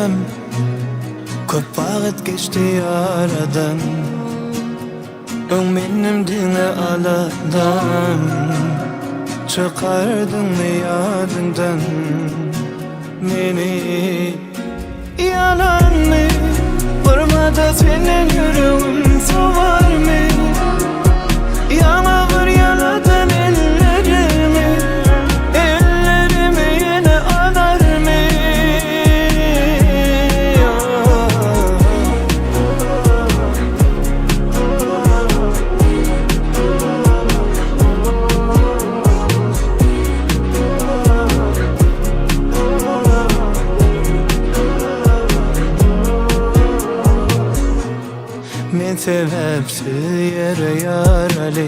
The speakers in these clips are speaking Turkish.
desem köp vakit geçti aradan. Benim dine aladan çıkardın mı yadından beni? Yalan mı? Vurmada senin yüreğin soğar mı? Yana vur yaladan ellerimi, ellerimi yine anar mı? Men sebepsiz yere yaralı,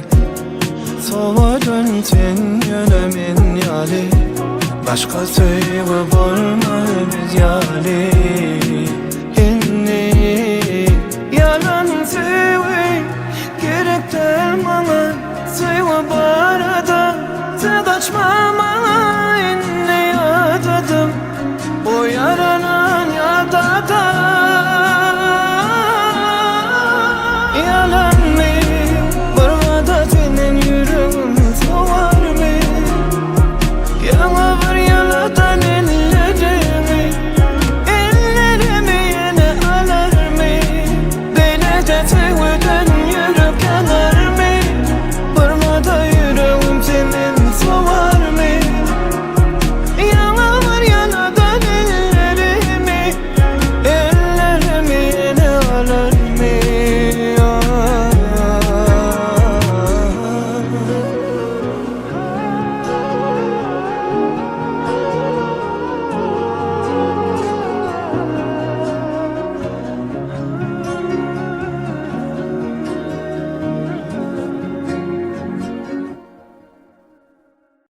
soğudun sen yönemin yali. Başka sevgi bulma biz yali. Inni yalan sevgi gerek değil bana. Sevgi barada sen kaçma bana. İnni yadadım o yara.